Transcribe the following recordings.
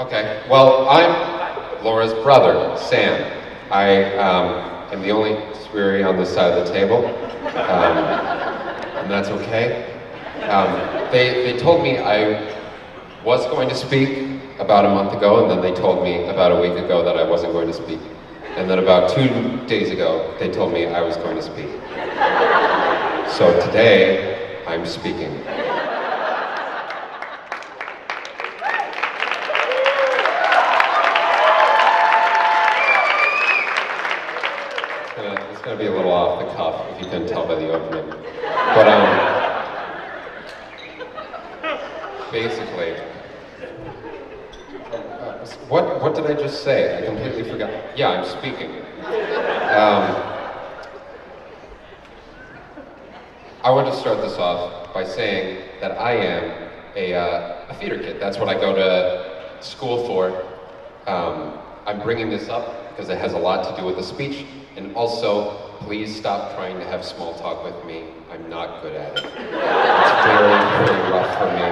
Okay, well, I'm Laura's brother, Sam. I am the only Sweary on this side of the table, and that's okay. They told me I was going to speak about a month ago, and then they told me about a week ago that I wasn't going to speak. And then about 2 days ago, they told me I was going to speak. So today, I'm speaking. It's gonna be a little off the cuff, if you can tell by the opening. But basically, what did I just say? I completely forgot. Yeah, I'm speaking. I want to start this off by saying that I am a theater kid. That's what I go to school for. I'm bringing this up because it has a lot to do with the speech, and also, please stop trying to have small talk with me. I'm not good at it. It's very, very rough for me.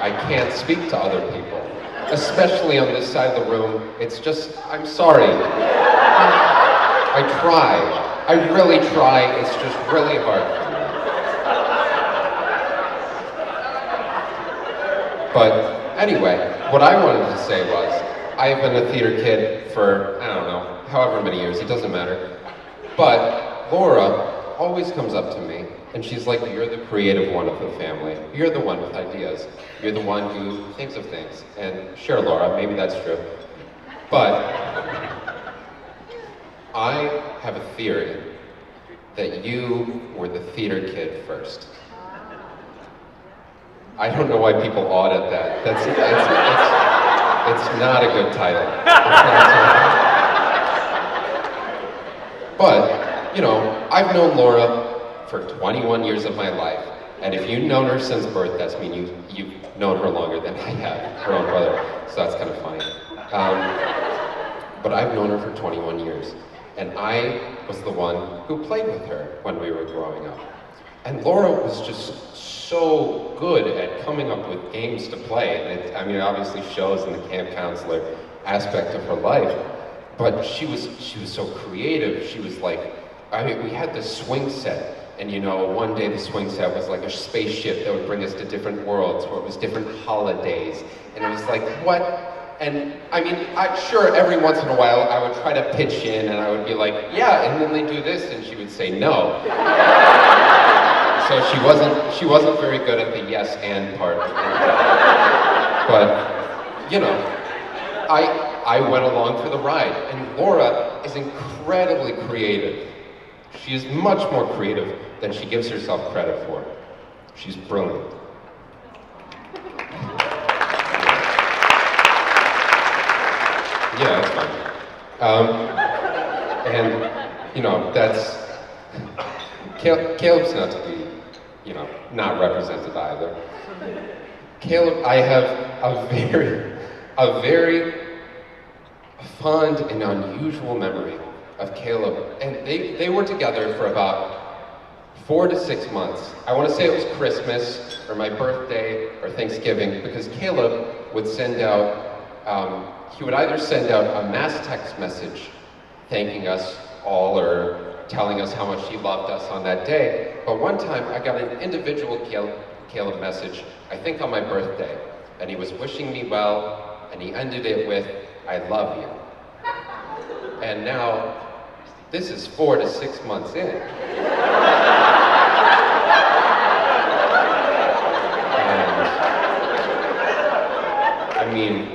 I can't speak to other people, especially on this side of the room. It's just, I'm sorry. I try. I really try. It's just really hard for me. But anyway, what I wanted to say was, I've been a theater kid for, I don't know, however many years, it doesn't matter. But Laura always comes up to me and she's like, you're the creative one of the family. You're the one with ideas. You're the one who thinks of things. And sure, Laura, maybe that's true. But I have a theory that you were the theater kid first. I don't know why people audit that. It's not a good title. But, you know, I've known Laura for 21 years of my life. And if you've known her since birth, that's mean you've known her longer than I have, her own brother. So that's kind of funny. But I've known her for 21 years. And I was the one who played with her when we were growing up. And Laura was just so good at coming up with games to play. And it obviously shows in the camp counselor aspect of her life. But she was so creative. She was like, we had this swing set, and you know, one day the swing set was like a spaceship that would bring us to different worlds, where it was different holidays, and it was like, what? And sure, every once in a while I would try to pitch in, and I would be like, yeah, and then they do this, and she would say no. So she wasn't very good at the yes and part. But, you know, I went along for the ride, and Laura is incredibly creative. She is much more creative than she gives herself credit for. She's brilliant. Yeah, that's fine. And, you know, that's... Caleb's not to be, you know, not represented either. Caleb, I have a very fond and unusual memory of Caleb, and they were together for about 4 to 6 months. I want to say it was Christmas, or my birthday, or Thanksgiving, because Caleb would send out, he would either send out a mass text message thanking us all, or telling us how much he loved us on that day, but one time I got an individual Caleb message, I think on my birthday, and he was wishing me well, and he ended it with, I love you. And now, this is 4 to 6 months in. And,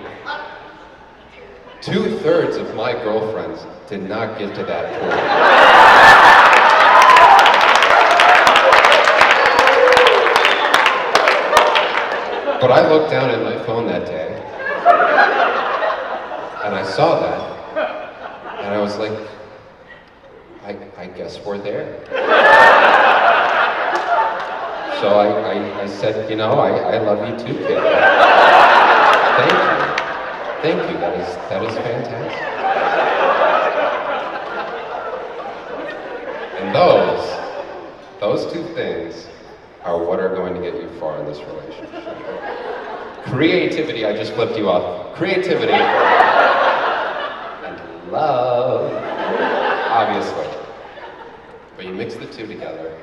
2/3 of my girlfriends did not get to that point. But I looked down at my phone that day, and I saw that, and I was like, I guess we're there. So I said, you know, I love you too, kid. Thank you. Thank you, that is fantastic. And those two things are what are going to get you far in this relationship. Creativity, I just flipped you off. Creativity and love, obviously. But you mix the two together,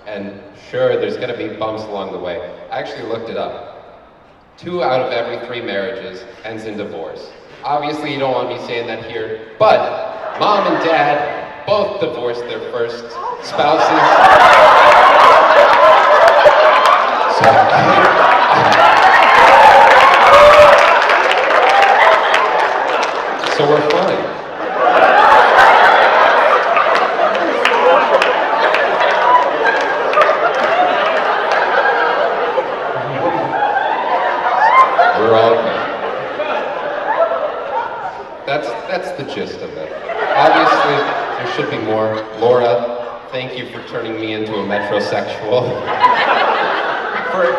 and sure, there's gonna be bumps along the way. I actually looked it up. 2 out of every 3 marriages ends in divorce. Obviously, you don't want me saying that here, but mom and dad both divorced their first spouses. So we're fine. We're all good. That's the gist of it. Obviously, there should be more. Laura, thank you for turning me into a metrosexual.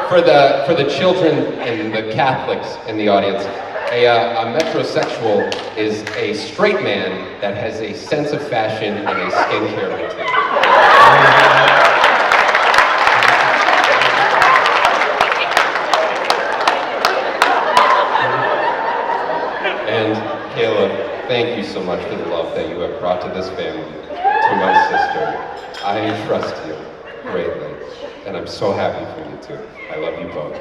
For the children and the Catholics in the audience, a metrosexual is a straight man that has a sense of fashion and a skincare routine. And Caleb, thank you so much for the love that you have brought to this family, to my sister. I trust you greatly, and I'm so happy for you too. I love you both.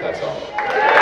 That's all.